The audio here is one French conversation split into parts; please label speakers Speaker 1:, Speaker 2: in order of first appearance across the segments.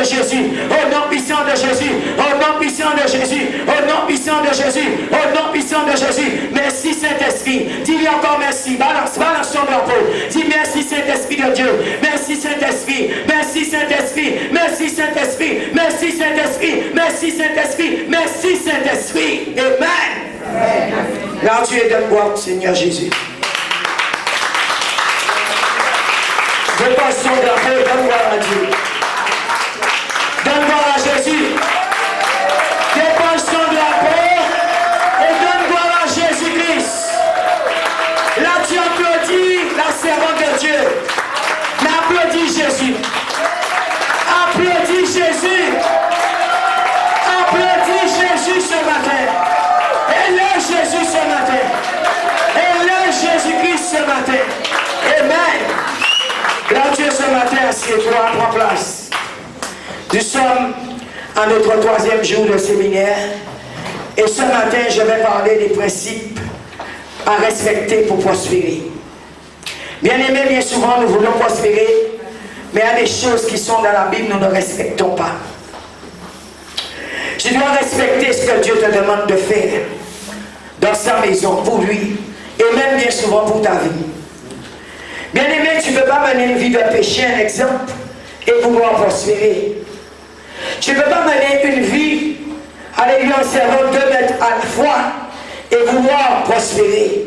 Speaker 1: de Jésus, au nom puissant de Jésus, au nom puissant de Jésus, au nom puissant de Jésus, au nom puissant de Jésus. Merci Saint-Esprit. Dis-lui encore merci. Balance ton drapeau. Dis merci Saint-Esprit de Dieu. Merci Saint-Esprit. Merci Saint-Esprit. Merci Saint-Esprit. Merci Saint-Esprit. Merci Saint-Esprit. Merci Saint-Esprit. Amen. Là tu es de gloire, Seigneur Jésus. Dépose ton drapeau et donne gloire à Dieu. Donne gloire à Jésus. Dépose ton drapeau et donne gloire à Jésus-Christ. Là tu applaudis la servante de Dieu. Mais applaudis Jésus. Applaudis Jésus. Applaudis Jésus ce matin. Élève Jésus ce matin. Élève Jésus-Christ ce matin. Amen. Là Dieu ce matin, assieds-toi, prends place. Nous sommes à notre 3e jour de séminaire. Et ce matin, je vais parler des principes à respecter pour prospérer. Bien aimé, bien souvent, nous voulons prospérer, mais il y a des choses qui sont dans la Bible, nous ne respectons pas. Tu dois respecter ce que Dieu te demande de faire dans sa maison, pour lui, et même bien souvent pour ta vie. Bien aimé, tu ne peux pas mener une vie de péché, un exemple, et vouloir prospérer. Tu ne peux pas mener une vie, aller lui en servant 2 mètres à la fois, et vouloir prospérer.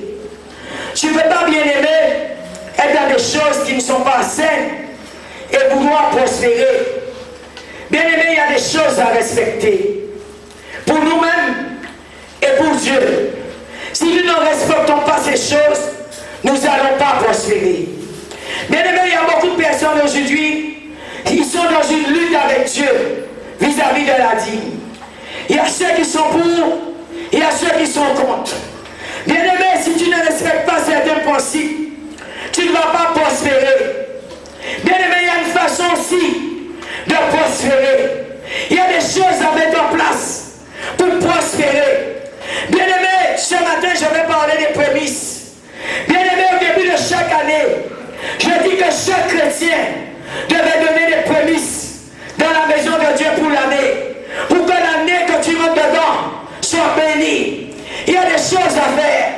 Speaker 1: Tu ne peux pas, bien aimé, être dans des choses qui ne sont pas saines, et vouloir prospérer. Bien aimé, il y a des choses à respecter. Pour nous-mêmes et pour Dieu. Si nous ne respectons pas ces choses, nous n'allons pas prospérer. Bien aimé, il y a beaucoup de personnes aujourd'hui qui sont dans une lutte avec Dieu vis-à-vis de la dîme. Il y a ceux qui sont pour, il y a ceux qui sont contre. Bien aimé, si tu ne respectes pas certains principes, tu ne vas pas prospérer. Bien aimé, il y a une façon aussi de prospérer. Il y a des choses à mettre en place pour prospérer. Bien aimé, ce matin je vais parler des prémices. Bien aimé, au début de chaque année, je dis que chaque chrétien devait donner des prémices dans la maison de Dieu pour l'année. Pour que l'année que tu rentres dedans soit bénie. Il y a des choses à faire.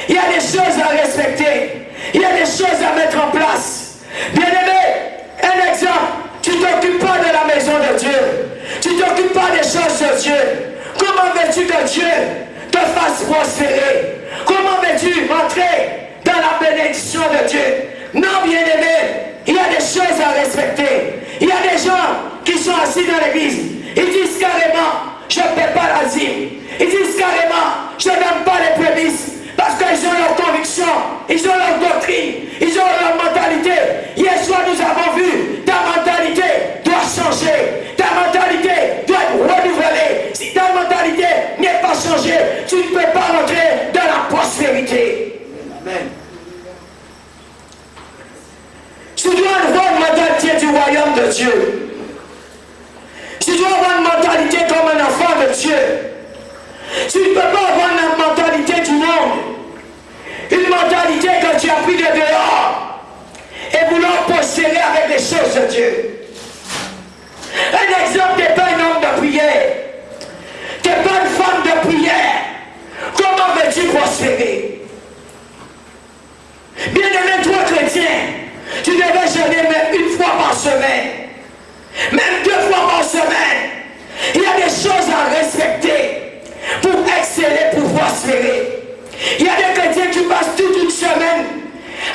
Speaker 1: Il y a des choses à respecter. Il y a des choses à mettre en place. Bien aimé, un exemple, tu ne t'occupes pas de la maison de Dieu. Tu ne t'occupes pas des choses de Dieu. Comment veux-tu que Dieu te fasse prospérer? Comment veux-tu entrer dans la bénédiction de Dieu? Non, bien aimé, il y a des choses à respecter. Il y a des gens qui sont assis dans l'église. Ils disent carrément, je ne paie pas la dîme. Ils disent carrément, je ne donne pas les prémices. Parce qu'ils ont leur conviction, ils ont leur doctrine, ils ont leur mentalité. Hier soir, nous avons vu, ta mentalité doit changer. Ta mentalité doit être renouvelée. Si ta mentalité n'est pas changée, tu ne peux pas rentrer dans la prospérité. Amen. Tu dois avoir une mentalité du royaume de Dieu. Tu dois avoir une mentalité comme un enfant de Dieu. Tu ne peux pas avoir la mentalité du monde. Une mentalité que tu as pris de dehors. Et vouloir prospérer avec les choses de Dieu. Un exemple, tu n'es pas un homme de prière. Tu n'es pas une femme de prière. Comment veux-tu prospérer? Bien aimé, toi chrétien, tu devais jeûner même une fois par semaine. Même 2 fois par semaine. Il y a des choses à respecter pour exceller, pour prospérer. Il y a des chrétiens qui passent toute une semaine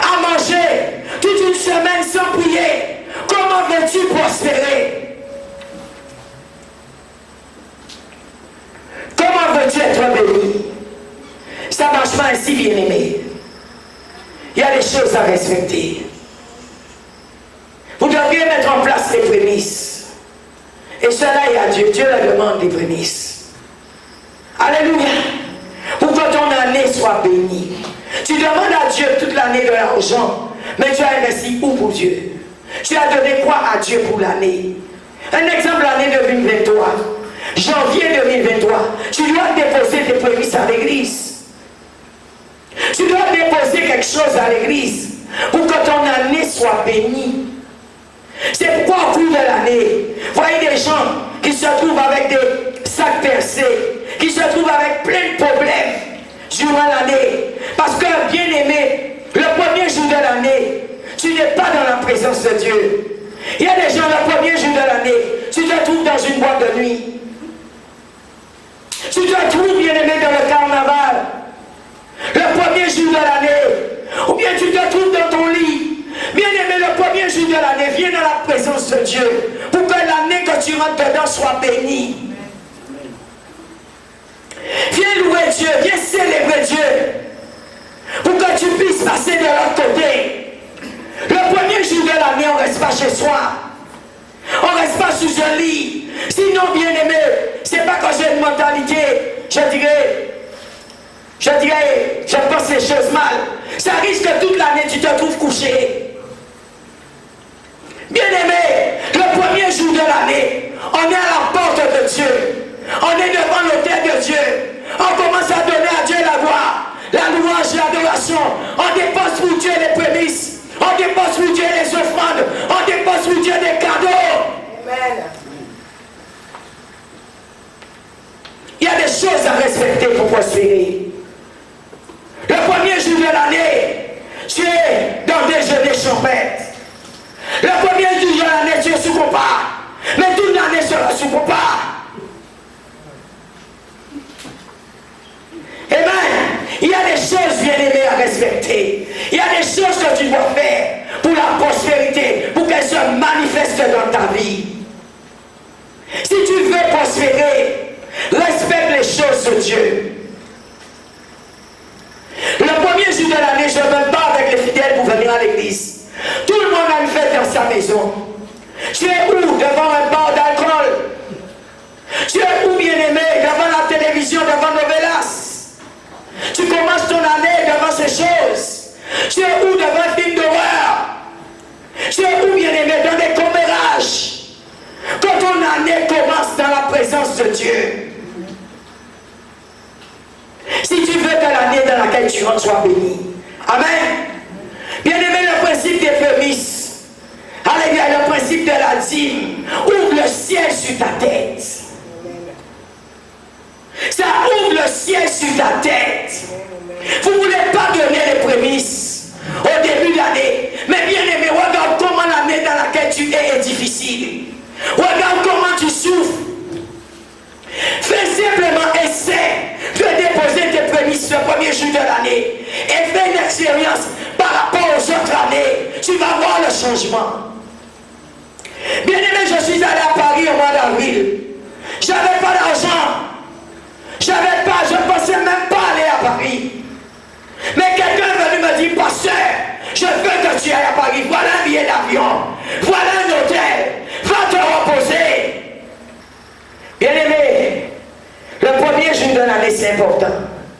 Speaker 1: à manger, toute une semaine sans prier. Comment veux-tu prospérer? Comment veux-tu être béni? Ça ne marche pas ainsi, bien-aimé. Il y a des choses à respecter. Vous devriez mettre en place les prémices. Et cela est à Dieu. Dieu leur demande des prémices. Alléluia. Pour que ton année soit bénie. Tu demandes à Dieu toute l'année de l'argent. Mais tu as investi où pour Dieu? Tu as donné quoi à Dieu pour l'année? Un exemple, l'année 2023. Janvier 2023. Tu dois déposer tes prémices à l'église. Tu dois déposer quelque chose à l'église pour que ton année soit bénie. C'est pourquoi au cours de l'année, voyez des gens qui se trouvent avec des sacs percés, qui se trouvent avec plein de problèmes durant l'année. Parce que, bien aimé, le premier jour de l'année, tu n'es pas dans la présence de Dieu. Il y a des gens, le premier jour de l'année, tu te trouves dans une boîte de nuit. Tu te trouves, bien aimé, dans le carnaval. Le premier jour de l'année. Ou bien tu te trouves dans ton lit. Bien aimé, le premier jour de l'année, viens dans la présence de Dieu. Pour que l'année que tu rentres dedans soit bénie. Viens louer Dieu, viens célébrer Dieu. Pour que tu puisses passer de l'autre côté. Le premier jour de l'année, on ne reste pas chez soi. On ne reste pas sous un lit. Sinon, bien aimé, c'est pas que j'ai une mentalité, je dirais, je pense les choses mal. Ça risque que toute l'année, tu te trouves couché. Bien aimé, le premier jour de l'année, on est à la porte de Dieu. On est devant l'autel de Dieu. On commence à donner à Dieu la gloire, la louange, l'adoration. On dépense pour Dieu les prémices. On dépense pour Dieu les offrandes. On dépense pour Dieu des cadeaux. Amen. Il y a des choses à respecter pour prospérer. Le premier jour de l'année, tu es dans des jeûnes champêtres. Le premier jour de l'année, tu es sous compas. Mais toute l'année sera sous compas. Amen. Il y a des choses bien aimées à respecter. Il y a des choses que tu dois faire pour la prospérité, pour qu'elle se manifeste dans ta vie. Si tu veux prospérer, respecte les choses de Dieu. Le premier jour de l'année, je ne me bats avec les fidèles pour venir à l'église. Tout le monde a une fête dans sa maison. Tu es où? Devant un bar d'alcool. Tu es où, bien aimé? Devant la télévision, devant Novelas. Tu commences ton année devant ces choses. Tu es où? Devant un film d'horreur. Tu es où, bien aimé? Dans des commérages. Quand ton année commence dans la présence de Dieu. Si tu veux que l'année dans laquelle tu rentres soit bénie. Amen. Bien aimé, le principe des prémices. Alléluia, le principe de la dîme. Ouvre le ciel sur ta tête. Ça ouvre le ciel sur ta tête. Vous ne voulez pas donner les prémices au début de l'année. Mais bien aimé, regarde comment l'année dans laquelle tu es difficile. Regarde comment tu souffres. Fais simplement essaie de déposer tes prémices le premier jour de l'année. Et fais une expérience par rapport aux autres années. Tu vas voir le changement. Bien aimé, je suis allé à Paris au mois d'avril. Je n'avais pas d'argent. Je ne pensais même pas aller à Paris. Mais quelqu'un est venu me dire, pasteur, je veux que tu ailles à Paris. Voilà un billet d'avion. Voilà un hôtel. Va te reposer. Bien aimé, le premier jour de l'année, c'est important.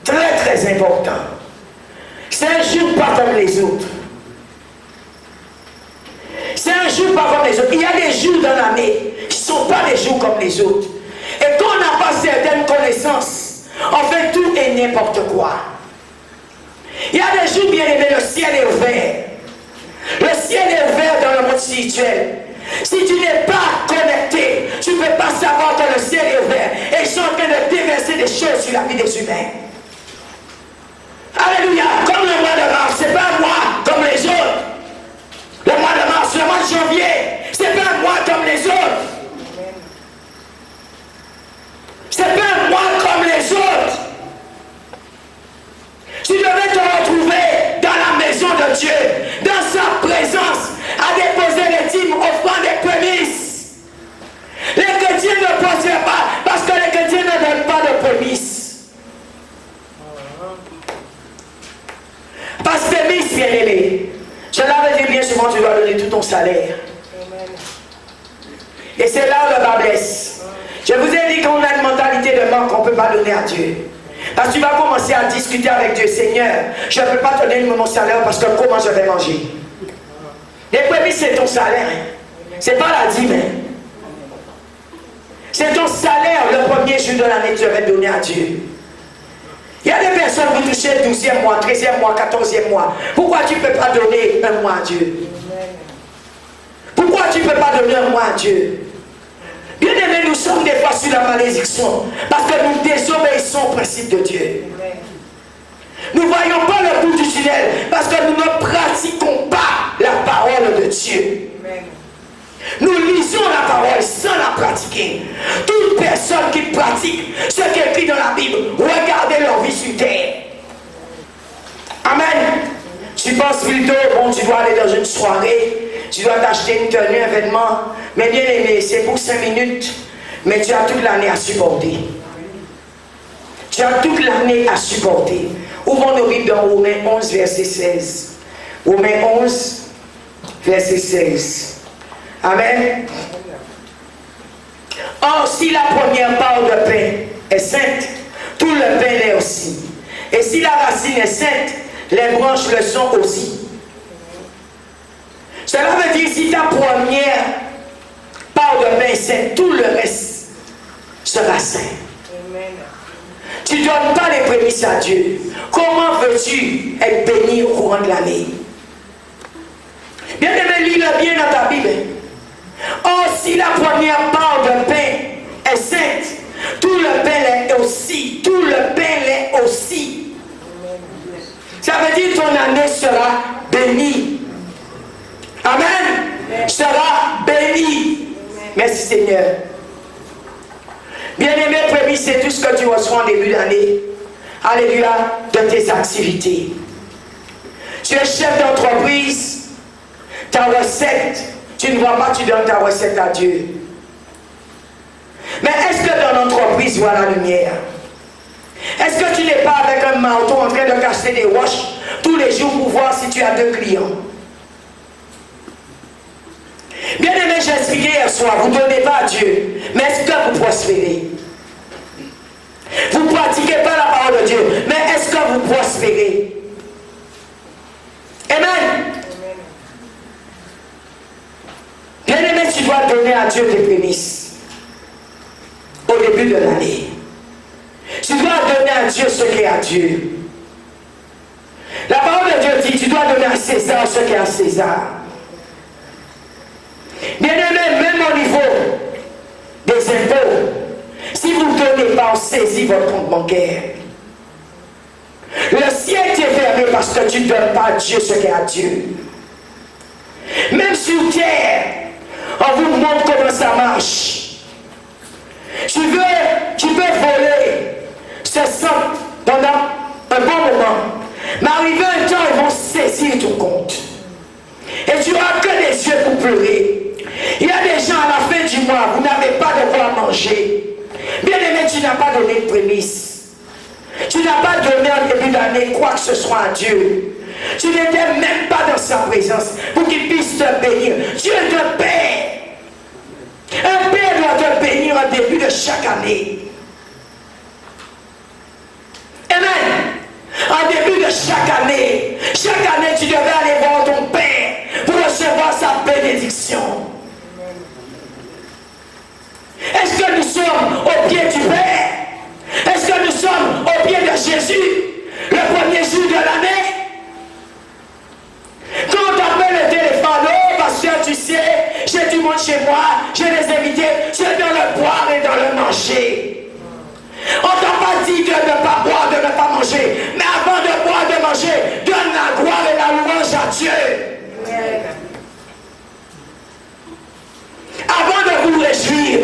Speaker 1: Très, très important. C'est un jour pas comme les autres. C'est un jour pas comme les autres. Il y a des jours dans l'année qui ne sont pas des jours comme les autres. Et quand on n'a pas certaines connaissances, on fait tout et n'importe quoi. Il y a des jours, bien aimés, le ciel est ouvert. Le ciel est ouvert dans le monde spirituel. Si tu n'es pas connecté, tu ne peux pas savoir que le ciel est ouvert. Et ils sont en train de déverser des choses sur la vie des humains. Alléluia. Comme le mois de mars, ce n'est pas un mois comme les autres. Le mois de mars, le mois de janvier, ce n'est pas un mois comme les autres. Ce n'est pas un mois comme les autres. Tu devais te retrouver dans la maison de Dieu, dans sa présence, à déposer les dîmes, offrant des prémices. Les chrétiens ne prospèrent pas parce que les chrétiens ne donnent pas de prémices. Parce que prémices, bien aimé, je l'avais dit bien souvent, tu dois donner tout ton salaire. Et c'est là où le bas blesse. Je vous ai dit qu'on a une mentalité de manque qu'on ne peut pas donner à Dieu. Parce que tu vas commencer à discuter avec Dieu. Seigneur, je ne peux pas te donner mon salaire parce que comment je vais manger? Les prémices, c'est ton salaire. C'est pas la dîme. C'est ton salaire le premier jour de l'année que tu devais donner à Dieu. Il y a des personnes qui touchent le 12e mois, 13e mois, 14e mois. Pourquoi tu ne peux pas donner un mois à Dieu? Pourquoi tu ne peux pas donner un mois à Dieu? Bien aimé, nous sommes des fois sur la malédiction parce que nous désobéissons au principe de Dieu. Nous ne voyons pas le bout du tunnel parce que nous ne pratiquons pas la parole de Dieu. Nous lisons la parole sans la pratiquer. Toute personne qui pratique ce qui est écrit dans la Bible, regardez leur vie sur terre. Amen. Tu penses plutôt, bon, tu dois aller dans une soirée, tu dois t'acheter une tenue, un vêtement, mais bien aimé, c'est pour 5 minutes, mais tu as toute l'année à supporter. Tu as toute l'année à supporter. Ouvrons nos Bibles dans Romains 11, verset 16. Romains 11, verset 16. Amen. Or, si la première part de pain est sainte, tout le pain l'est aussi. Et si la racine est sainte, les branches le sont aussi. Cela veut dire, si ta première part de pain est sainte, tout le reste sera saint. Tu ne donnes pas les prémices à Dieu. Comment veux-tu être béni au courant de l'année? Bien aimé, lis-le bien dans ta Bible. Or, si la première part de pain est sainte, tout le pain l'est aussi. Tout le pain l'est aussi. Ça veut dire que ton année sera bénie. Amen. Sera bénie. Merci Seigneur. Bien-aimé, prémis, c'est tout ce que tu reçois en début d'année. Alléluia, de tes activités. Tu es chef d'entreprise, ta recette, tu ne vois pas, tu donnes ta recette à Dieu. Mais est-ce que dans l'entreprise, voit la lumière? Est-ce que tu n'es pas avec un marteau en train de casser des roches tous les jours pour voir si tu as 2 clients? Bien aimé, j'ai expliqué hier soir, vous ne donnez pas à Dieu, mais est-ce que vous prospérez? Vous ne pratiquez pas la parole de Dieu, mais est-ce que vous prospérez? Amen. Bien aimé, tu dois donner à Dieu tes prémices au début de l'année. Tu dois donner à Dieu ce qui est à Dieu. La parole de Dieu dit, tu dois donner à César ce qui est à César. Bien aimé, même au niveau des impôts, si vous ne donnez pas, on saisit votre compte bancaire. Le ciel est fermé parce que tu ne donnes pas à Dieu ce qui est à Dieu. Même sur terre, on vous montre comment ça marche. Tu peux voler ce sang pendant un bon moment. Mais arrivé un temps, ils vont saisir ton compte. Et tu n'auras que des yeux pour pleurer. Il y a des gens à la fin du mois, vous n'avez pas de quoi manger. Bien aimé, tu n'as pas donné de prémisse. Tu n'as pas donné en début d'année quoi que ce soit à Dieu. Tu n'étais même pas dans sa présence pour qu'il puisse te bénir. Dieu te paie. Un père doit te bénir en début de chaque année. Amen. En début de chaque année, tu devais aller voir ton père pour recevoir sa bénédiction. Est-ce que nous sommes au pied du Père? Est-ce que nous sommes au pied de Jésus le premier jour de l'année? Quand on t'appelle le téléphone, oh pasteur, tu sais, j'ai du monde chez moi, j'ai des invités, c'est dans le boire et dans le manger. On t'a pas dit de ne pas boire, de ne pas manger, mais avant de boire, de manger, donne la gloire et la louange à Dieu. Avant de vous réjouir,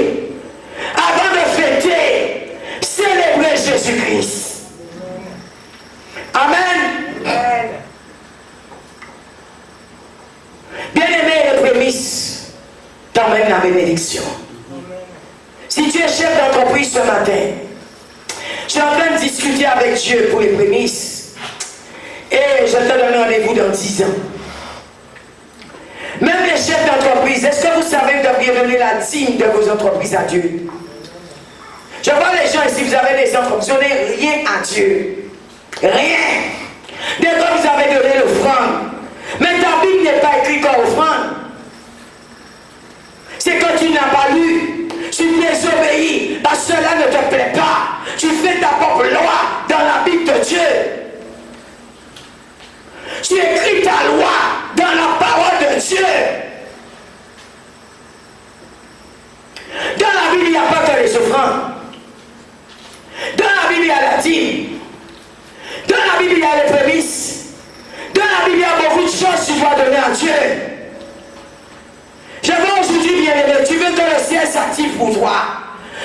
Speaker 1: avant de fêter, célébrer Jésus-Christ. Amen. Bien-aimé, les prémices t'emmènent la bénédiction. Si tu es chef d'entreprise ce matin, je suis en train de discuter avec Dieu pour les prémices. Et je te donne rendez-vous dans 10 ans. Même les chefs d'entreprise, est-ce que vous savez que vous devriez donner la dîme de vos entreprises à Dieu? Je vois les gens ici, vous avez des entreprises, vous donnez rien à Dieu. Rien. Dès que vous avez donné l'offrande, mais ta Bible n'est pas écrite comme offrande. C'est que tu n'as pas lu, tu désobéis, parce que cela ne te plaît pas. Tu fais ta propre loi dans la Bible de Dieu. Tu écris ta loi dans la parole de Dieu. Dieu. Je veux aujourd'hui, bien aimé, tu veux que le ciel s'active pour toi.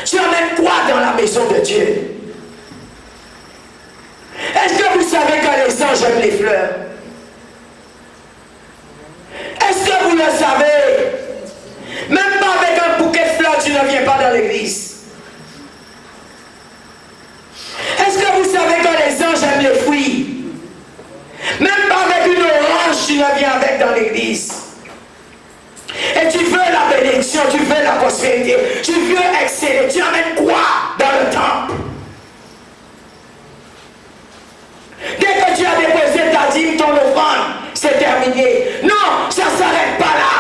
Speaker 1: Tu emmènes quoi dans la maison de Dieu? Est-ce que vous savez que les anges aiment les fleurs? Est-ce que vous le savez? Même pas avec un bouquet de fleurs, tu ne viens pas dans l'église. Est-ce que vous savez que les anges aiment les fruits? Même pas avec une orange, tu ne viens avec dans l'église. Et tu veux la bénédiction, tu veux la prospérité, tu veux exceller. Tu amènes quoi dans le temple? Dès que tu as déposé ta dîme, ton offrande, c'est terminé. Non, ça ne s'arrête pas là.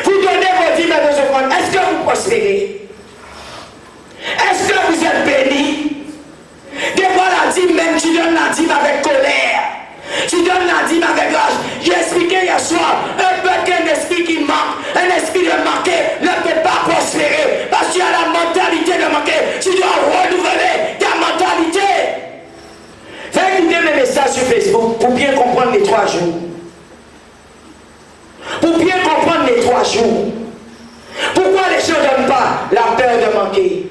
Speaker 1: Vous donnez vos dîmes et vos offrandes. Est-ce que vous prospérez? Est-ce que vous êtes bénis? Des fois la dîme, même tu donnes la dîme avec colère. Tu donnes la dîme avec rage. J'ai expliqué hier soir, un peu qu'un esprit qui manque, un esprit de manquer ne peut pas prospérer. Parce que tu as la mentalité de manquer. Tu dois renouveler ta mentalité. Faites écouter mes messages sur Facebook pour bien comprendre les 3 jours. Pour bien comprendre les 3 jours. Pourquoi les gens ne donnent pas la peur de manquer?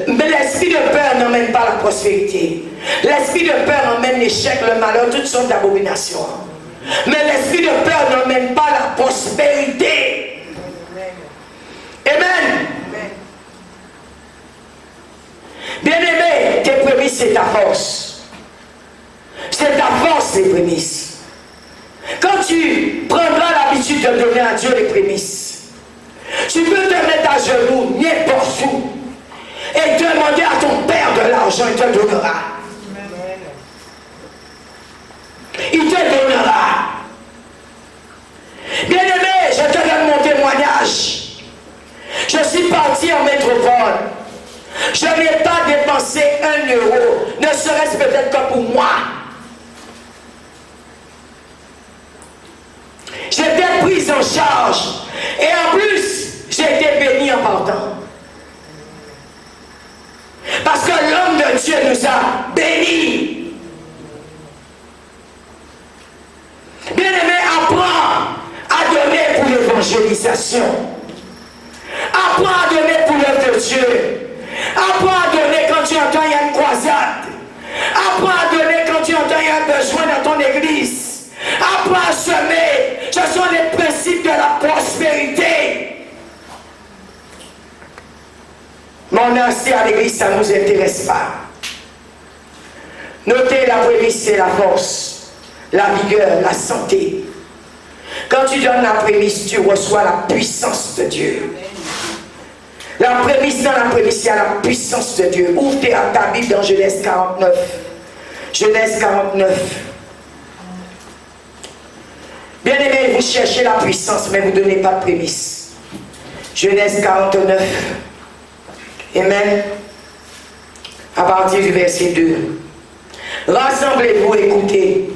Speaker 1: Mais l'esprit de peur n'emmène pas la prospérité. L'esprit de peur emmène l'échec, le malheur, toutes sortes d'abominations. Mais l'esprit de peur n'emmène pas la prospérité. Amen. Bien-aimé, tes prémices, c'est ta force. C'est ta force, les prémices. Quand tu prendras l'habitude de donner à Dieu les prémices, tu peux te mettre à genoux n'importe où et demander à ton Père de l'argent, il te donnera. Il te donnera. Bien-aimé, je te donne mon témoignage. Je suis parti en métropole. Je n'ai pas dépensé 1 euro, ne serait-ce peut-être que pour moi. J'étais prise en charge. Et en plus, j'ai été béni en partant. Parce que l'homme de Dieu nous a bénis. Bien-aimé, apprends à donner pour l'évangélisation. Apprends à donner pour l'œuvre de Dieu. Apprends à donner quand tu entends il y a une croisade. Apprends à donner quand tu entends il y a un besoin dans ton église. Apprends à semer. Ce sont les principes de la prospérité. Mon ancien à l'église, ça ne nous intéresse pas. Notez, la prémisse, c'est la force, la vigueur, la santé. Quand tu donnes la prémisse, tu reçois la puissance de Dieu. La prémisse, dans la prémisse, il y a la puissance de Dieu. Ouvre ta Bible dans Genèse 49. Genèse 49. Bien aimé, vous cherchez la puissance, mais vous ne donnez pas de prémisse. Genèse 49. Amen. À partir du verset 2. Rassemblez-vous, écoutez,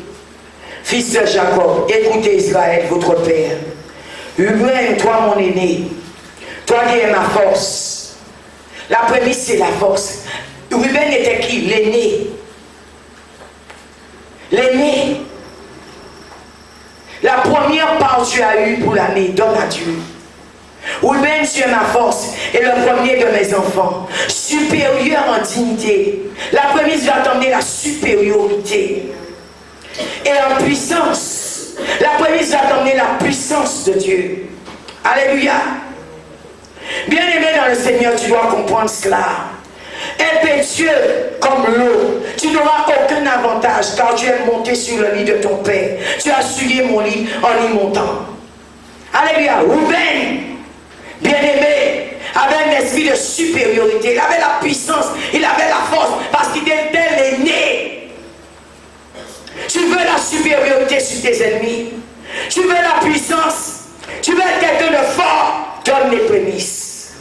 Speaker 1: fils de Jacob, écoutez Israël, votre père. Ruben, toi mon aîné, toi qui es ma force. La prémisse, c'est la force. Ruben était qui? L'aîné. L'aîné. La première part que tu as eue pour l'année, donne à Dieu. Ruben, tu es ma force et le premier de mes enfants. Supérieur en dignité. La prémisse va t'emmener la supériorité. Et en puissance. La prémisse va t'emmener la puissance de Dieu. Alléluia. Bien-aimé dans le Seigneur, tu dois comprendre cela. Impétueux comme l'eau, tu n'auras aucun avantage car tu es monté sur le lit de ton père. Tu as souillé mon lit en y montant. Alléluia. Ruben, bien-aimé, avait un esprit de supériorité. Il avait la puissance, il avait la force parce qu'il était l'aîné. Tu veux la supériorité sur tes ennemis. Tu veux la puissance. Tu veux être quelqu'un de fort. Donne les prémices.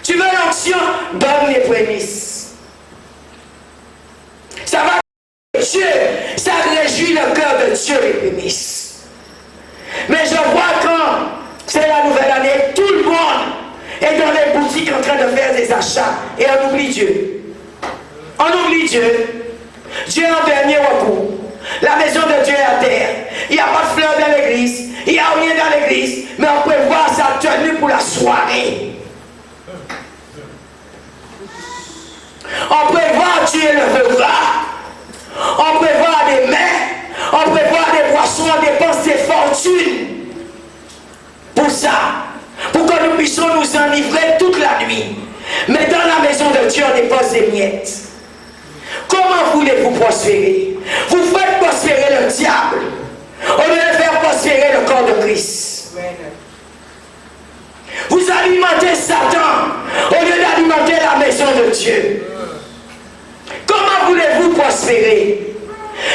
Speaker 1: Tu veux l'onction. Donne les prémices. Ça va Dieu. Ça réjouit le cœur de Dieu, les prémices. Mais je vois quand c'est la nouvelle année, tout le monde est dans les boutiques en train de faire des achats. Et on oublie Dieu. On oublie Dieu. Dieu en dernier recours. La maison de Dieu est à terre. Il n'y a pas de fleurs dans l'église. Il n'y a rien dans l'église. Mais on peut voir sa tenue pour la soirée. On peut voir Dieu le bras. On peut voir des mains. On peut voir des boissons. On dépense des fortunes. Pour ça. Pour que nous puissions nous enivrer toute la nuit. Mais dans la maison de Dieu, on dépense des miettes. Comment voulez-vous prospérer? Vous faites prospérer le diable au lieu de faire prospérer le corps de Christ. Vous alimentez Satan au lieu d'alimenter la maison de Dieu. Comment voulez-vous prospérer?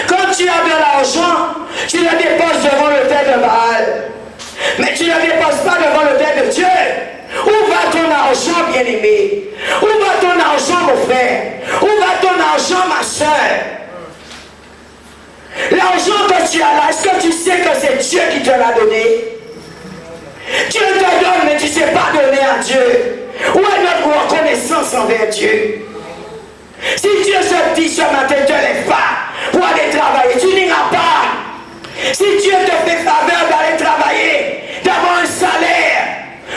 Speaker 1: Quand tu as de l'argent, tu le déposes devant le l'autel de Baal. Mais tu ne le déposes pas devant le l'autel de Dieu. Où va ton argent, bien-aimé? Où va ton argent, mon frère? Où va ton argent, ma soeur? L'argent que tu as là, est-ce que tu sais que c'est Dieu qui te l'a donné? Dieu te donne, mais tu ne sais pas donner à Dieu. Où est notre reconnaissance envers Dieu? Si Dieu se dit ce matin, ne te lève pas pour aller travailler, tu n'iras pas. Si Dieu te fait faveur d'aller travailler, d'avoir un salaire,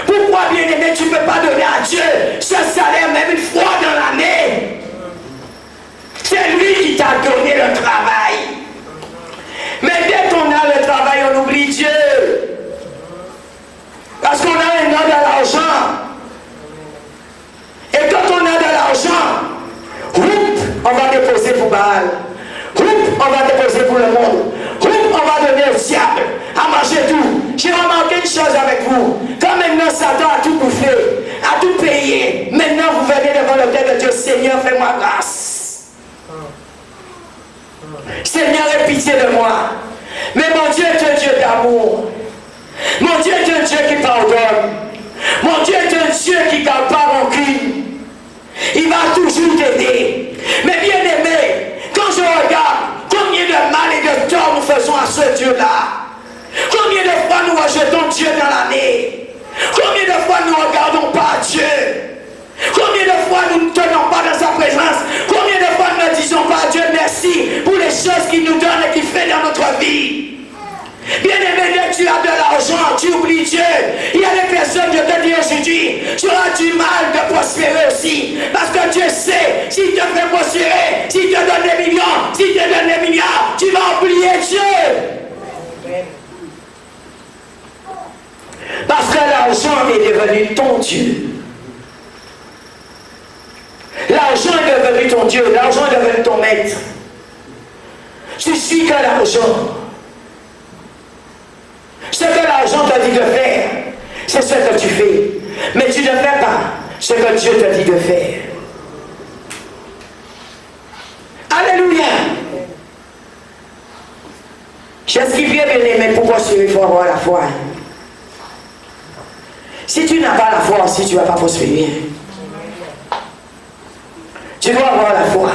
Speaker 1: pourquoi, bien-aimé, tu ne peux pas donner à Dieu ce salaire même une fois dans l'année? C'est lui qui t'a donné le travail. Mais dès qu'on a le travail, on oublie Dieu. Parce qu'on a un an de l'argent. Et quand on a de l'argent, on va déposer pour Baal. On va déposer pour le monde. On va donner au diable à manger tout. J'ai remarqué une chose avec vous. Quand maintenant Satan a tout bouffé, a tout payé, maintenant vous venez devant le Père de Dieu. Seigneur, fais-moi grâce. Seigneur, aie pitié de moi. Mais mon Dieu est un Dieu d'amour. Mon Dieu est un Dieu qui pardonne. Mon Dieu est un Dieu qui ne garde pas rancune. Il va toujours t'aider. Mais bien aimé, quand je regarde combien de mal et de tort nous faisons à ce Dieu-là, combien de fois nous rejetons Dieu dans l'année, combien de fois nous ne regardons pas Dieu, combien de fois nous ne tenons pas dans sa présence, combien de fois nous ne disons pas à Dieu merci pour les choses qu'il nous donne et qu'il fait dans notre vie. Bien aimé, dès que tu as de l'argent, tu oublies Dieu. Il y a des personnes, je te dis aujourd'hui, tu auras du mal de prospérer aussi. Parce que Dieu sait, s'il te fait prospérer, s'il te donne des millions, s'il te donne des milliards, tu vas oublier Dieu. Parce que l'argent est devenu ton Dieu. L'argent est devenu ton Dieu. L'argent est devenu ton maître. Tu suis que l'argent. Ce que l'argent t'a dit de faire, c'est ce que tu fais. Mais tu ne fais pas ce que Dieu t'a dit de faire. Alléluia. J'ai ce qui vient, bien aimé, pour prospérer, il faut avoir la foi. Si tu n'as pas la foi aussi, tu ne vas pas prospérer. Tu dois avoir la foi.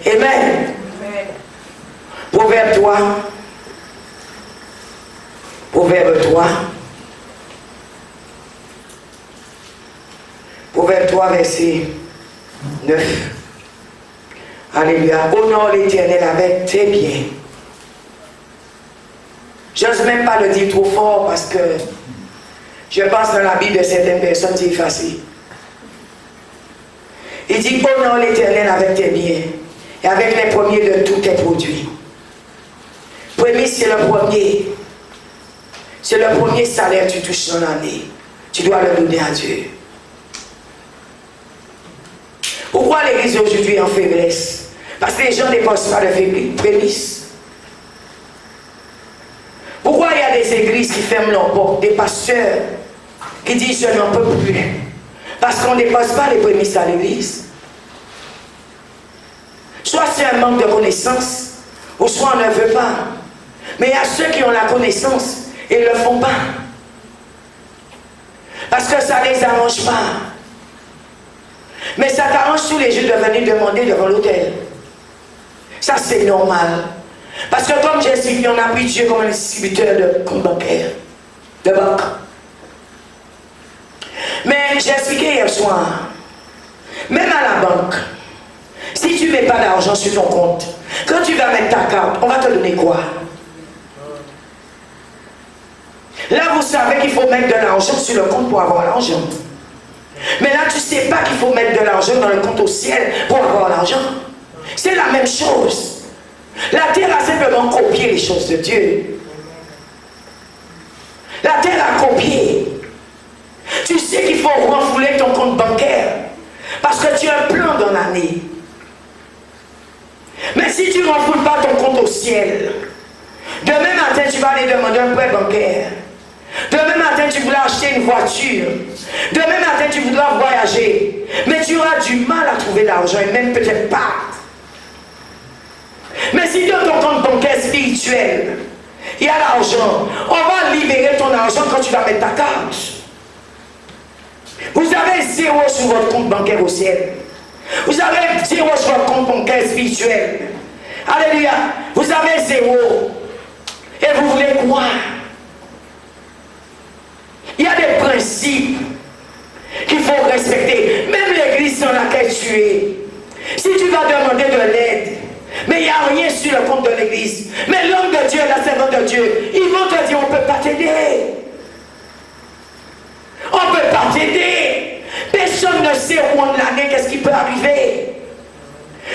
Speaker 1: Amen. Proverbe 3. Proverbe 3. Proverbe 3, verset 9. Alléluia. Honore l'Éternel avec tes biens. J'ose même pas le dire trop fort parce que je pense dans la Bible de certaines personnes, c'est effacé. Il dit honore l'Éternel avec tes biens et avec les premiers de tous tes produits. Premier, c'est le premier. C'est le premier salaire que tu touches dans l'année. Tu dois le donner à Dieu. Pourquoi l'église aujourd'hui est en faiblesse? Parce que les gens ne dépensent pas de prémices. Pourquoi il y a des églises qui ferment leurs portes? Des pasteurs qui disent je n'en peux plus. Parce qu'on ne dépense pas les prémices à l'église. Soit c'est un manque de connaissance, ou soit on ne veut pas. Mais il y a ceux qui ont la connaissance et ils ne le font pas. Parce que ça ne les arrange pas. Mais ça t'arrange tous les jours de venir demander devant l'autel. Ça c'est normal. Parce que comme j'ai expliqué, on a pris Dieu comme un distributeur de compte bancaire, de banque. Mais j'ai expliqué hier soir, même à la banque, si tu ne mets pas d'argent sur ton compte, quand tu vas mettre ta carte, on va te donner quoi? Là, vous savez qu'il faut mettre de l'argent sur le compte pour avoir l'argent. Mais là, tu ne sais pas qu'il faut mettre de l'argent dans le compte au ciel pour avoir l'argent. C'est la même chose. La terre a simplement copié les choses de Dieu. La terre a copié. Tu sais qu'il faut renflouer ton compte bancaire parce que tu as un plan dans l'année. Mais si tu ne renfloues pas ton compte au ciel, demain matin, tu vas aller demander un prêt bancaire. Demain matin, tu voudras acheter une voiture. Demain matin, tu voudras voyager. Mais tu auras du mal à trouver l'argent et même peut-être pas. Mais si dans ton compte bancaire spirituel, il y a l'argent, on va libérer ton argent quand tu vas mettre ta carte. Vous avez 0 sur votre compte bancaire au ciel. Vous avez 0 sur votre compte bancaire spirituel. Alléluia. Vous avez 0. Et vous voulez quoi? Il y a des principes qu'il faut respecter. Même l'église dans laquelle tu es. Si tu vas demander de l'aide, mais il n'y a rien sur le compte de l'église. Mais l'homme de Dieu, la servante de Dieu, ils vont te dire, on ne peut pas t'aider. On ne peut pas t'aider. Personne ne sait au cours de l'année qu'est-ce qui peut arriver.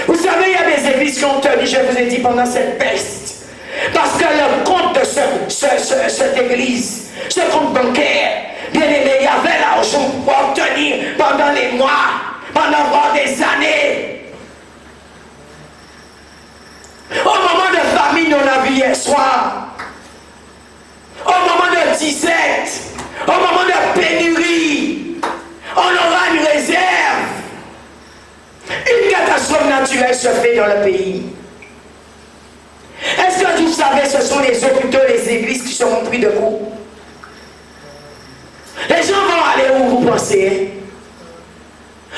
Speaker 1: Vous savez, il y a des églises qui ont tenu, je vous ai dit, pendant cette peste. Parce que le compte de cette église, ce compte bancaire, bien aimé, il y avait l'argent pour obtenir pendant les mois, pendant des années. Au moment de famine, on a vu hier soir. Au moment de disette, au moment de pénurie, on aura une réserve. Une catastrophe naturelle se fait dans le pays. Est-ce que vous savez, ce sont les hôpitaux, les églises qui seront pris de coup? Les gens vont aller où vous pensez?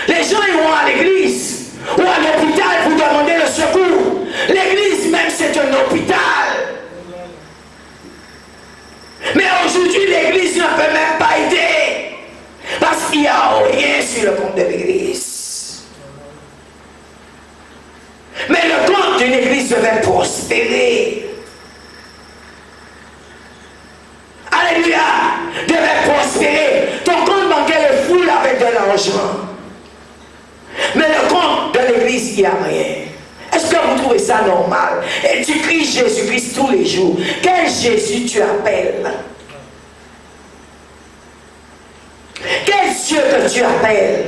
Speaker 1: Les gens iront à l'église ou à l'hôpital pour demander le secours. L'église même, c'est un hôpital. Mais aujourd'hui, l'église ne peut même pas aider. Parce qu'il n'y a rien sur le compte de l'église. Mais le compte d'une église devait prospérer. Alléluia, devait prospérer. Ton compte bancaire est full avec de l'argent. Mais le compte de l'église, il n'y a rien. Est-ce que vous trouvez ça normal? Et tu cries Jésus-Christ tous les jours. Quel Jésus tu appelles? Quel Dieu que tu appelles?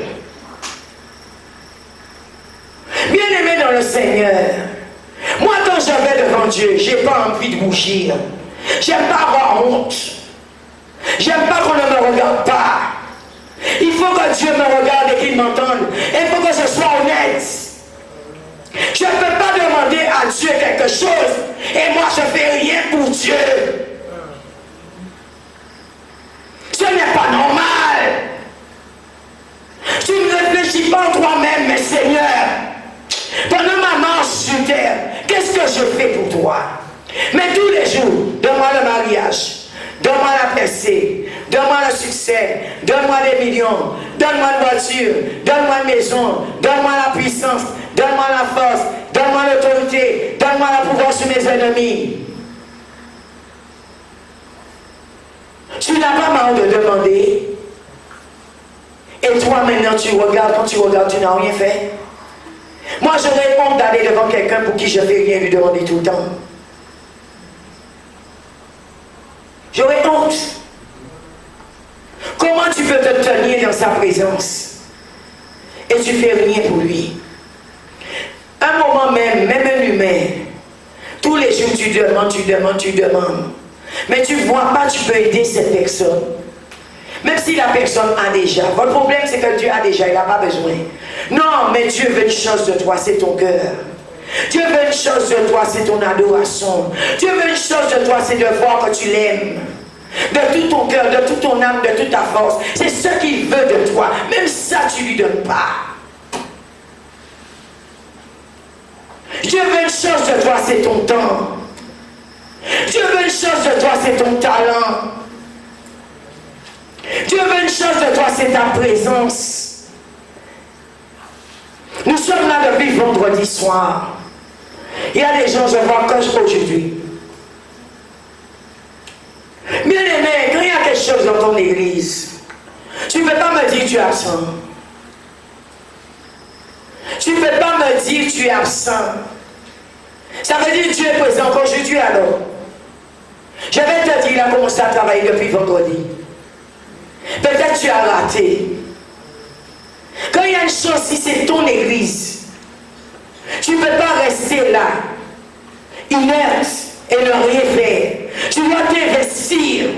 Speaker 1: Bien-aimé dans le Seigneur, moi quand je vais devant Dieu, je n'ai pas envie de rougir. J'aime pas avoir honte. J'aime pas qu'on ne me regarde pas. Il faut que Dieu me regarde et qu'il m'entende. Il faut que je sois honnête. Je ne peux pas demander à Dieu quelque chose et moi je ne fais rien pour Dieu. Ce n'est pas normal. Tu ne réfléchis pas en toi-même, mais Seigneur, pendant ma marche sur terre, qu'est-ce que je fais pour toi? Mais tous les jours, donne-moi le mariage, donne-moi la percée, donne-moi le succès, donne-moi des millions, donne-moi une voiture, donne-moi une maison, donne-moi la puissance, donne-moi la force, donne-moi l'autorité, donne-moi le pouvoir sur mes ennemis. Tu n'as pas marre de demander. Et toi maintenant tu regardes, quand tu regardes, tu n'as rien fait. Moi j'aurais honte d'aller devant quelqu'un pour qui je ne vais rien lui demander tout le temps. J'aurais honte. Comment tu peux te tenir dans sa présence et tu fais rien pour lui? Un moment même un humain, tous les jours tu demandes. Mais tu ne vois pas, tu peux aider cette personne. Même si la personne a déjà. Votre problème c'est que Dieu a déjà, il n'a pas besoin. Non, mais Dieu veut une chose de toi, c'est ton cœur. Dieu veut une chose de toi, c'est ton adoration. Dieu veut une chose de toi, c'est de voir que tu l'aimes. De tout ton cœur, de toute ton âme, de toute ta force. C'est ce qu'il veut de toi. Même ça, tu ne lui donnes pas. Dieu veut une chose de toi, c'est ton temps. Dieu veut une chose de toi, c'est ton talent. Dieu veut une chose de toi, c'est ta présence. Nous sommes là depuis vendredi soir. Il y a des gens, je vois, comme aujourd'hui. Bien aimé, quand il y choses dans ton église. Tu ne peux pas me dire que tu es absent. Tu ne peux pas me dire que tu es absent. Ça veut dire que Dieu est présent qu'aujourd'hui alors. Je vais te dire, il a commencé à travailler depuis vendredi. Peut-être que tu as raté. Quand il y a une chose, si c'est ton église, tu ne peux pas rester là, inerte, et ne rien faire. Tu dois t'investir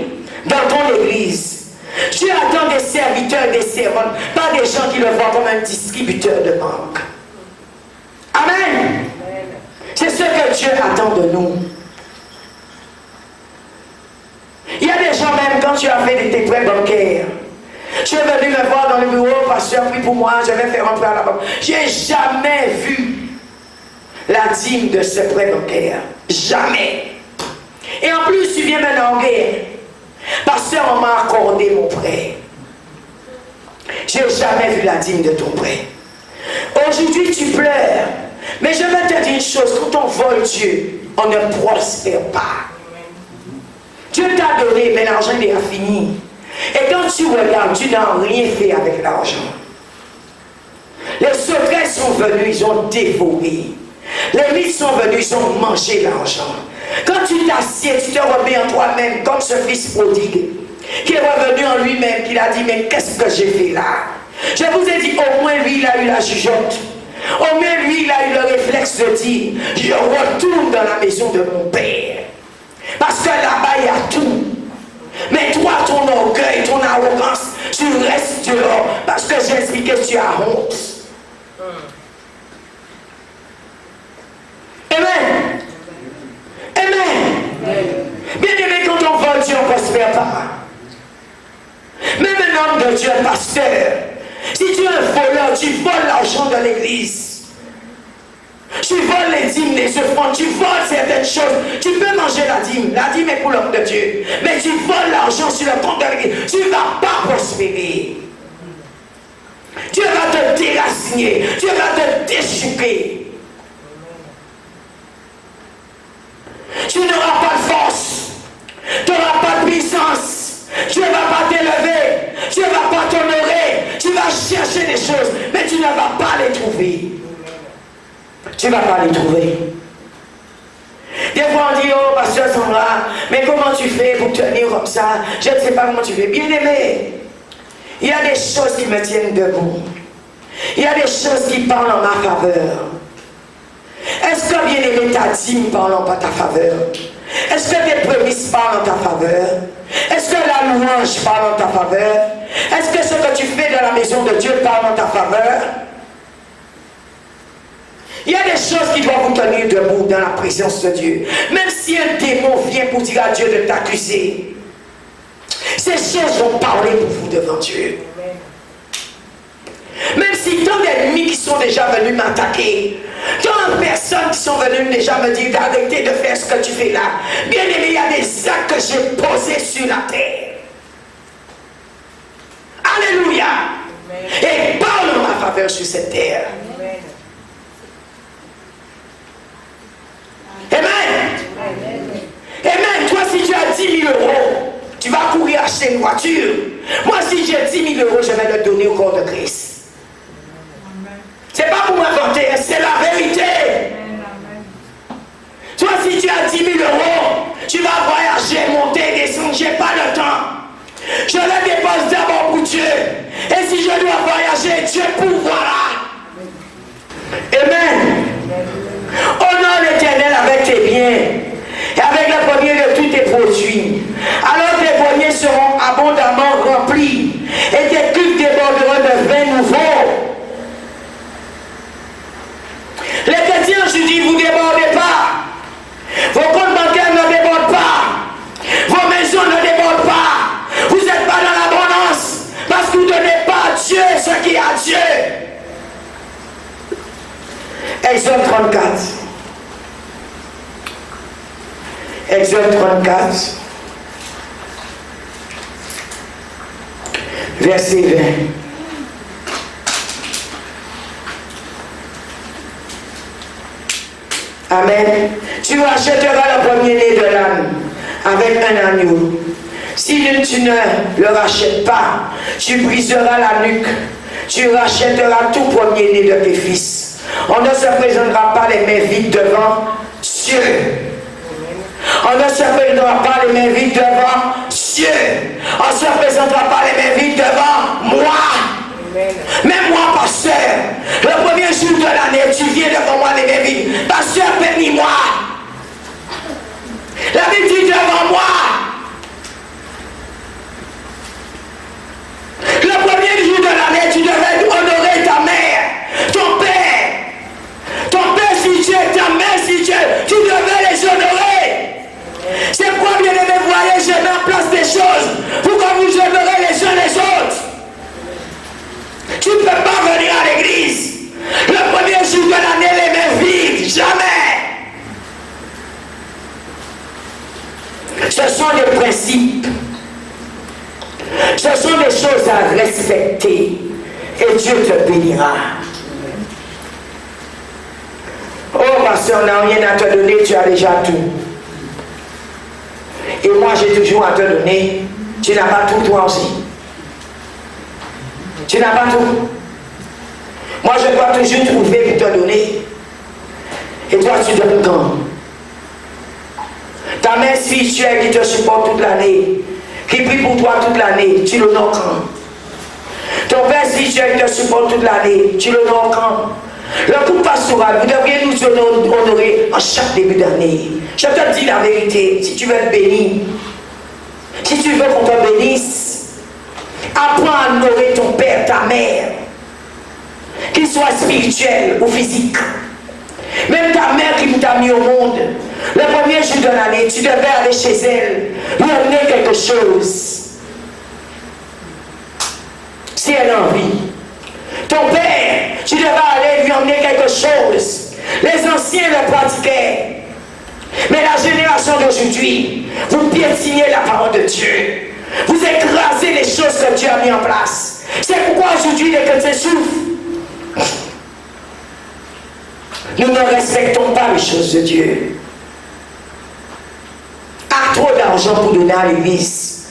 Speaker 1: dans ton église. Tu attends des serviteurs, des servantes, pas des gens qui le voient comme un distributeur de banque. Amen. C'est ce que Dieu attend de nous. Il y a des gens même quand tu as fait tes prêts bancaires. Tu es venu me voir dans le bureau, pasteur, prie pour moi, je vais faire un prêt à la banque. Je n'ai jamais vu la dîme de ce prêt bancaire. Jamais. Et en plus, tu viens me languer. Pasteur, on m'a accordé mon prêt. Je n'ai jamais vu la dîme de ton prêt. Aujourd'hui, tu pleures. Mais je vais te dire une chose, quand on vole Dieu, on ne prospère pas. Dieu t'a donné, mais l'argent il est fini. Et quand tu regardes, tu n'as rien fait avec l'argent. Les sauterelles sont venus, ils ont dévoré. Les mythes sont venus, ils ont mangé l'argent. Quand tu t'assieds, tu te remets en toi-même, comme ce fils prodigue, qui est revenu en lui-même, qui a dit, mais qu'est-ce que j'ai fait là? Je vous ai dit, au moins lui, il a eu la jugeote. Au moins lui, il a eu le réflexe de dire, je retourne dans la maison de mon père. Parce que là-bas, il y a tout. Mais toi, ton orgueil, ton arrogance, tu restes dehors. Parce que j'ai expliqué que tu as honte. Amen. Amen. Bien aimé, quand on vole Dieu, on ne prospère pas. Même un homme de Dieu, un pasteur, si tu es un voleur, tu voles l'argent de l'église. Tu voles les dîmes, les offrandes, tu voles certaines choses. Tu peux manger la dîme est pour l'homme de Dieu. Mais tu voles l'argent sur le compte de l'église, tu ne vas pas prospérer. Dieu va te déraciner, Dieu va te déchupper. Tu n'auras pas de force, tu n'auras pas de puissance, Dieu ne va pas t'élever, Dieu ne va pas t'honorer, tu vas chercher des choses, mais tu ne vas pas les trouver. Tu ne vas pas les trouver. Des fois on dit, oh pasteur Sandra, mais comment tu fais pour tenir comme ça? Je ne sais pas comment tu fais. Bien aimé, il y a des choses qui me tiennent debout. Il y a des choses qui parlent en ma faveur. Est-ce que bien aimé ta dîme parle en ta faveur? Est-ce que tes prémices parlent en ta faveur? Est-ce que la louange parle en ta faveur? Est-ce que ce que tu fais dans la maison de Dieu parle en ta faveur? Il y a des choses qui doivent vous tenir debout dans la présence de Dieu. Même si un démon vient pour dire à Dieu de t'accuser, ces choses vont parler pour vous devant Dieu. Même si tant d'ennemis qui sont déjà venus m'attaquer, tant de personnes qui sont venues déjà me dire d'arrêter de faire ce que tu fais là. Bien aimé, il y a des actes que j'ai posés sur la terre. Alléluia. Et parle en ma faveur sur cette terre. Amen. Amen. Toi, si tu as 10 000 euros, tu vas courir acheter une voiture. Moi, si j'ai 10 000 euros, je vais le donner au corps de Christ. C'est pas pour m'inventer, c'est la vérité. Toi, si tu as 10 000 euros, tu vas voyager, monter, descendre. J'ai pas le temps. Je le dépose d'abord pour Dieu. Et si je dois voyager, Dieu pourvoira. Amen. Honore l'Éternel avec tes biens et avec le premier de tous tes produits. Alors tes poignets seront abondamment remplis et tes cuves déborderont de vin nouveau. Les chrétiens, je dis, vous ne débordez pas. Vos comptes bancaires ne débordent pas. Vos maisons ne débordent pas. Vous n'êtes pas dans l'abondance parce que vous ne donnez pas à Dieu ce qui est à Dieu. Exode 34. Exode 34. Verset 20. Amen. Tu achèteras le premier-né de l'âne avec un agneau. Si tu ne le rachètes pas, tu briseras la nuque. Tu rachèteras tout premier-né de tes fils. On ne se présentera pas les mains vides devant Dieu. On ne se présentera pas les mains vides devant Dieu. On ne se présentera pas les mains vides devant moi. Même moi, pasteur, le premier jour de l'année, tu viens devant moi les mains vides. Pasteur, bénis-moi. La Bible dit devant moi. Le premier jour de l'année, tu devais honorer ta mère, ton père. Ton père, si Dieu, ta mère, si Dieu, tu devais les honorer. C'est pourquoi, bien aimé, voyez, je mets en place des choses pour que vous honorez les uns les autres. Tu ne peux pas venir à l'église le premier jour de l'année les mains vides, jamais. Ce sont des principes. Ce sont des choses à respecter et Dieu te bénira. Oh, parce qu'on n'a rien à te donner, tu as déjà tout. Et moi, j'ai toujours à te donner. Tu n'as pas tout, toi aussi. Tu n'as pas tout. Moi, je dois toujours trouver pour te donner. Et toi, tu donnes quand? Ta mère spirituelle qui te supporte toute l'année, qui prie pour toi toute l'année, tu l'honores quand? Ton père spirituel qui te supporte toute l'année, tu l'honores quand? Le couple pastoral, vous devriez nous honorer en chaque début d'année. Je te dis la vérité, si tu veux être béni, si tu veux qu'on te bénisse, apprends à honorer ton père, ta mère, qu'il soit spirituel ou physique. Même ta mère qui t'a mis au monde, le premier jour de l'année, tu devais aller chez elle, lui amener quelque chose. Si elle a envie. Ton père, tu devais aller lui emmener quelque chose. Les anciens le pratiquaient. Mais la génération d'aujourd'hui, vous piétinez la parole de Dieu. Vous écrasez les choses que Dieu a mis en place. C'est pourquoi aujourd'hui les chrétiens souffrent. Nous ne respectons pas les choses de Dieu. A trop d'argent pour donner à l'église.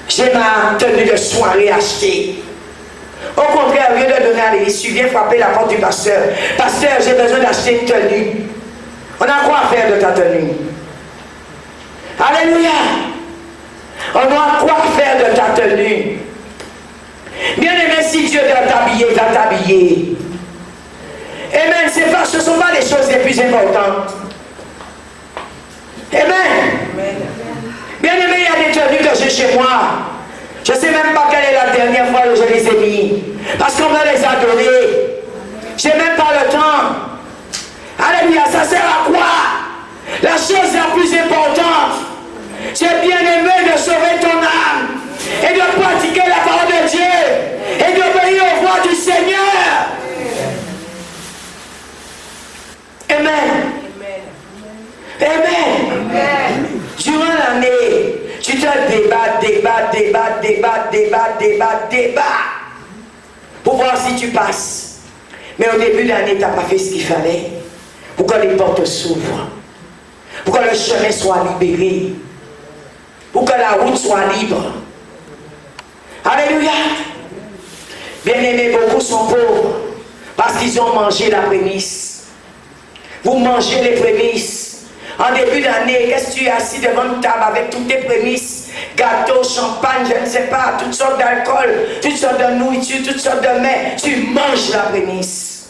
Speaker 1: J'ai ma tenue de soirée achetée. Au contraire, au lieu de donner à l'église, tu viens frapper la porte du pasteur. Pasteur, j'ai besoin d'acheter une tenue. On a quoi à faire de ta tenue? Alléluia. On a quoi faire de ta tenue? Bien aimé, si Dieu doit t'habiller, il va t'habiller. Amen. Ce ne sont pas les choses les plus importantes. Amen. Bien aimé, il y a des tenues que j'ai chez moi. Je ne sais même pas quelle est la dernière fois que je les ai mis. Parce qu'on me les a donnés. Je n'ai même pas le temps. Alléluia, ça sert à quoi? La chose la plus importante, c'est bien aimé de sauver ton âme et de pratiquer la parole de Dieu et d'obéir aux voix du Seigneur. Amen. Amen. Durant l'année, tu te débats pour voir si tu passes. Mais au début de l'année, tu n'as pas fait ce qu'il fallait pour que les portes s'ouvrent, pour que le chemin soit libéré, pour que la route soit libre. Alléluia. Bien-aimés, beaucoup sont pauvres parce qu'ils ont mangé la prémisse. Vous mangez les prémices. En début d'année, qu'est-ce que tu es assis devant une table avec toutes tes prémices? Gâteau, champagne, je ne sais pas, toutes sortes d'alcool, toutes sortes de nourriture, toutes sortes de mets. Tu manges la prémisse.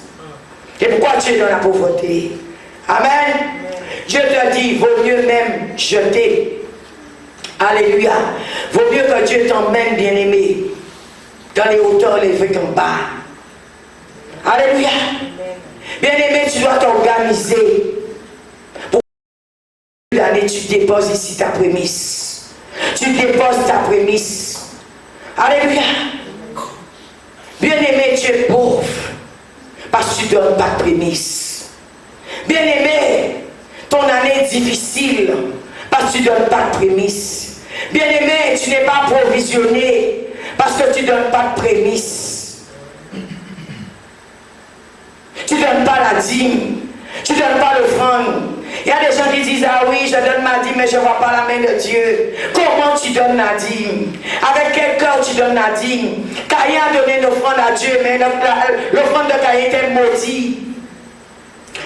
Speaker 1: Et pourquoi tu es dans la pauvreté? Amen. Dieu te dit, vaut mieux même jeter. Alléluia. Vaut mieux que Dieu t'emmène, bien-aimé, dans les hauteurs élevées qu'en bas. Alléluia. Bien-aimé, tu dois t'organiser. Pour l'année, tu déposes ici ta prémisse. Tu déposes ta prémisse. Alléluia. Bien-aimé, tu es pauvre parce que tu ne donnes pas de prémisse. Bien-aimé, ton année est difficile parce que tu ne donnes pas de prémisse. Bien-aimé, tu n'es pas provisionné parce que tu ne donnes pas de prémisse. Tu ne donnes pas la dîme, tu ne donnes pas l'offrande. Il y a des gens qui disent, ah oui, je donne ma dîme, mais je ne vois pas la main de Dieu. Comment tu donnes la dîme? Avec quel cœur tu donnes la dîme? Caïn a donné l'offrande à Dieu, mais l'offrande de Caïn était maudite.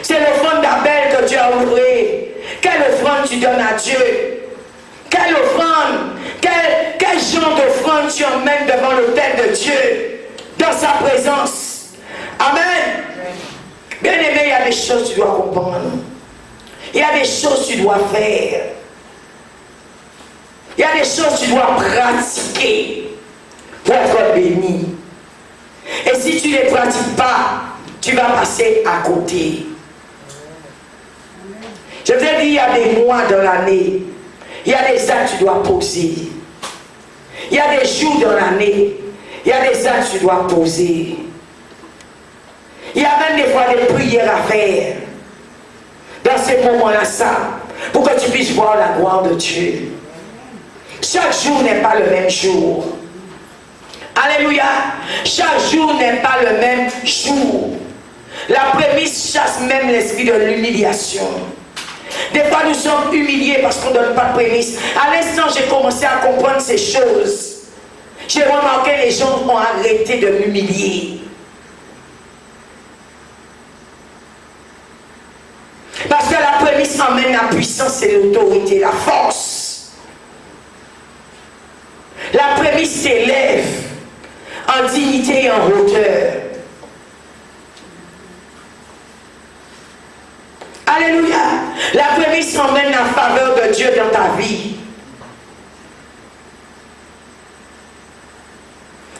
Speaker 1: C'est l'offrande d'Abel que Dieu a ouvrée. Quelle offrande tu donnes à Dieu? Quelle offrande? Quel genre d'offrande tu emmènes devant l'autel de Dieu? Dans sa présence. Amen. Bien aimé, il y a des choses que tu dois comprendre. Il y a des choses que tu dois faire. Il y a des choses que tu dois pratiquer pour être béni. Et si tu ne les pratiques pas, tu vas passer à côté. Je vous ai dit, il y a des mois dans l'année. Il y a des actes que tu dois poser. Il y a des jours dans l'année. Il y a des actes que tu dois poser. Il y a même des fois des prières à faire. Dans ces moments-là, ça, pour que tu puisses voir la gloire de Dieu. Chaque jour n'est pas le même jour. Alléluia. Chaque jour n'est pas le même jour. La prémisse chasse même l'esprit de l'humiliation. Des fois, nous sommes humiliés parce qu'on ne donne pas de prémisse. À l'instant, j'ai commencé à comprendre ces choses. J'ai remarqué que les gens ont arrêté de m'humilier. Parce que la prémisse emmène la puissance et l'autorité, la force. La prémisse s'élève en dignité et en hauteur. Alléluia. La prémisse emmène la faveur de Dieu dans ta vie.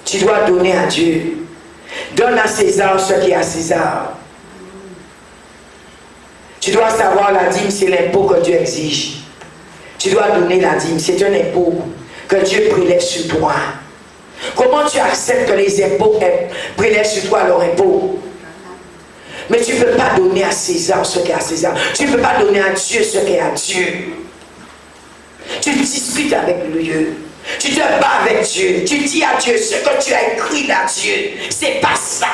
Speaker 1: Tu dois donner à Dieu. Donne à César ce qui est à César. Tu dois savoir, la dîme, c'est l'impôt que Dieu exige. Tu dois donner la dîme, c'est un impôt que Dieu prélève sur toi. Comment tu acceptes que les impôts prélèvent sur toi leur impôt? Mais tu ne peux pas donner à César ce qui est à César. Tu ne peux pas donner à Dieu ce qui est à Dieu. Tu discutes avec Dieu. Tu te bats avec Dieu. Tu dis à Dieu ce que tu as écrit à Dieu. C'est pas ça.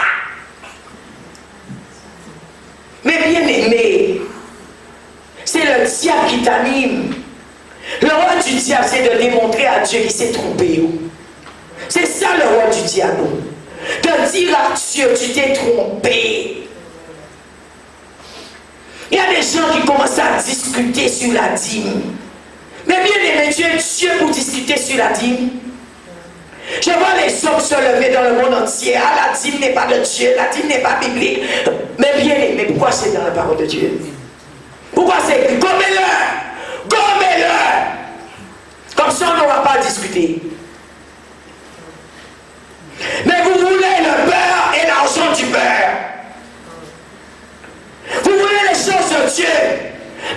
Speaker 1: Mais bien aimé, c'est le diable qui t'anime. Le roi du diable, c'est de démontrer à Dieu qu'il s'est trompé. C'est ça le roi du diable. De dire à Dieu, tu t'es trompé. Il y a des gens qui commencent à discuter sur la dîme. Mais bien aimé, tu es Dieu pour discuter sur la dîme. Je vois les hommes se lever dans le monde entier. Ah, la dîme n'est pas de Dieu, la dîme n'est pas biblique. Mais bien aimé, pourquoi c'est dans la parole de Dieu? Pourquoi c'est écrit? Gommez-le! Gommez-le! Comme ça, on n'aura pas à discuter. Mais vous voulez le beurre et l'argent du beurre. Vous voulez les choses de Dieu,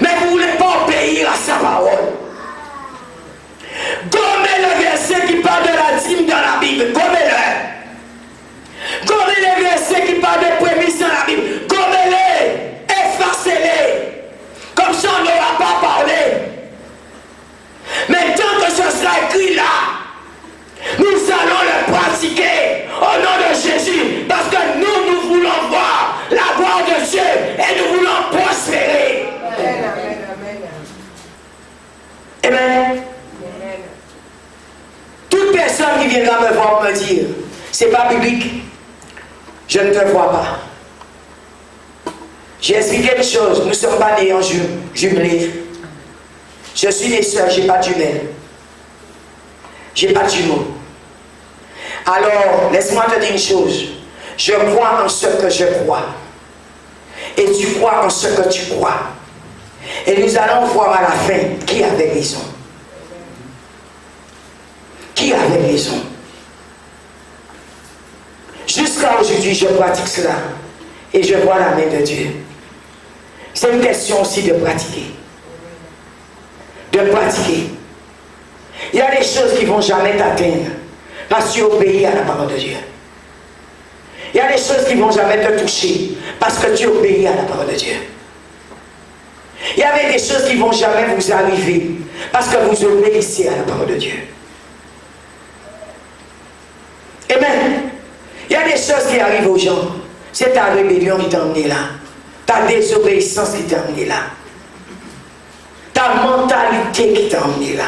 Speaker 1: mais vous ne voulez pas obéir à sa parole. Gommez le verset qui parle de la dîme dans la Bible. Gommez-le. Gommez les versets qui parlent de prémices dans la Bible. Gommez-les. Effacez-les. Comme ça, on n'aura pas parlé. Mais tant que ce sera écrit là, nous allons le pratiquer au nom de Jésus. Parce que nous voulons voir la gloire de Dieu et nous voulons prospérer. Amen. Toute personne qui viendra me voir me dire, c'est pas biblique, je ne te vois pas. J'ai expliqué une chose, nous ne sommes pas nés en jumelés. Je suis né seul, je n'ai pas de jumelles. Je n'ai pas de jumeaux. Alors, laisse-moi te dire une chose. Je crois en ce que je crois. Et tu crois en ce que tu crois. Et nous allons voir à la fin qui avait raison. Qui avait raison? Jusqu'à aujourd'hui, je pratique cela. Et je vois la main de Dieu. C'est une question aussi de pratiquer. De pratiquer. Il y a des choses qui ne vont jamais t'atteindre. Parce que tu obéis à la parole de Dieu. Il y a des choses qui ne vont jamais te toucher. Parce que tu obéis à la parole de Dieu. Il y avait des choses qui ne vont jamais vous arriver. Parce que vous obéissez à la parole de Dieu. Amen. Il y a des choses qui arrivent aux gens. C'est ta rébellion qui t'a emmené là. Ta désobéissance qui t'a emmené là. ta mentalité qui t'a emmené là.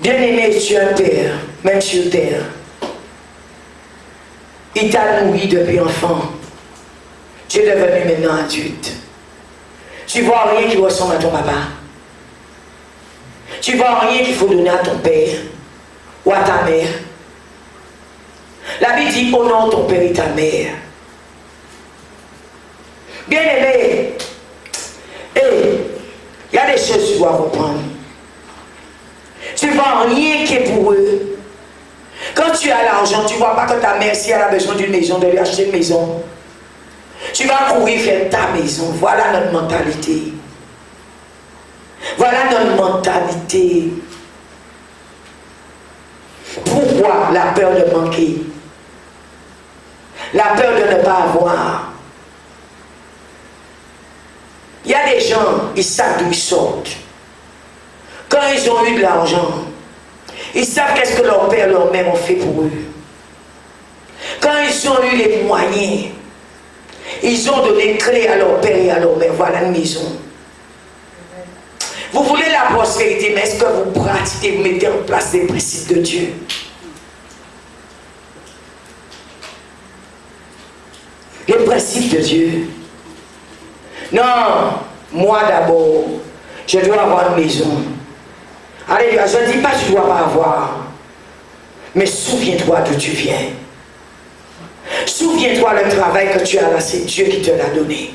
Speaker 1: Bien-aimé, tu es un père, même sur terre. Il t'a nourri depuis enfant. Tu es devenu maintenant adulte. Tu vois rien qui ressemble à ton papa. Tu vois rien qu'il faut donner à ton père ou à ta mère. La Bible dit honore ton père et ta mère. Bien-aimé, il y a des choses que tu dois comprendre. Tu vois rien qui est pour eux. Quand tu as l'argent, tu ne vois pas que ta mère, si elle a besoin d'une maison, de lui acheter une maison. Tu vas courir faire ta maison. Voilà notre mentalité. Voilà notre mentalité. Pourquoi la peur de manquer? La peur de ne pas avoir. Il y a des gens, ils savent d'où ils sortent. Quand ils ont eu de l'argent, ils savent qu'est-ce que leur père et leur mère ont fait pour eux. Quand ils ont eu les moyens, ils ont donné clé à leur père et à leur mère. Voilà une maison. Vous voulez la prospérité, mais est-ce que vous pratiquez, vous mettez en place les principes de Dieu? Les principes de Dieu. Non, moi d'abord, je dois avoir une maison. Alléluia, je ne dis pas que tu ne dois pas avoir. Mais souviens-toi d'où tu viens. Souviens-toi le travail que tu as là, c'est Dieu qui te l'a donné.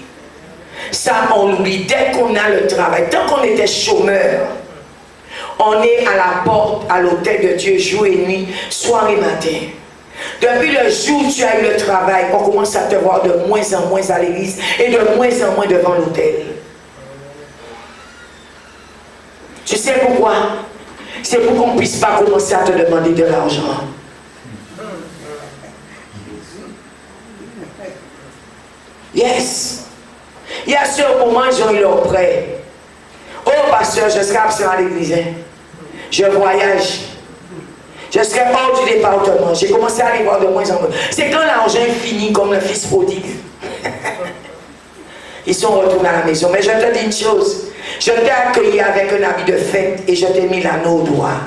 Speaker 1: Ça, on l'oublie. Dès qu'on a le travail, tant qu'on était chômeur, on est à la porte, à l'autel de Dieu, jour et nuit, soir et matin. Depuis le jour où tu as eu le travail, on commence à te voir de moins en moins à l'église et de moins en moins devant l'autel. Tu sais pourquoi? C'est pour qu'on ne puisse pas commencer à te demander de l'argent. Yes. Il y a ce moment, ils ont eu leur prêt. Oh, pasteur, je serai absent à l'église. Hein. Je voyage. Je serai hors du département. J'ai commencé à aller voir de moins en moins. C'est quand l'argent est fini, comme le fils prodigue. Ils sont retournés à la maison. Mais je te dis une chose. Je t'ai accueilli avec un habit de fête et je t'ai mis l'anneau au doigt.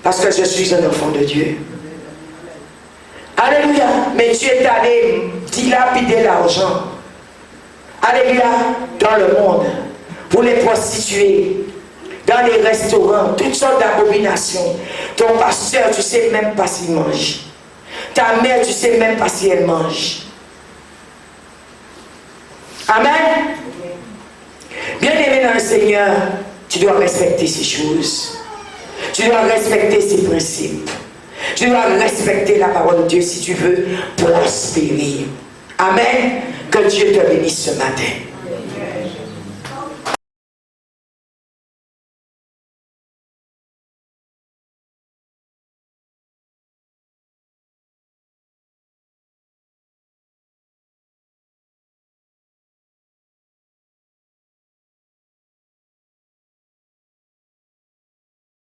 Speaker 1: Parce que je suis un enfant de Dieu. Alléluia. Mais tu es allé dilapider l'argent. Alléluia. Dans le monde. Pour les prostituées. Dans les restaurants. Toutes sortes d'abominations. Ton pasteur, tu ne sais même pas s'il mange. Ta mère, tu ne sais même pas si elle mange. Amen. Bien-aimé dans le Seigneur, tu dois respecter ces choses. Tu dois respecter ces principes. Tu dois respecter la parole de Dieu si tu veux prospérer. Amen. Que Dieu te bénisse ce matin.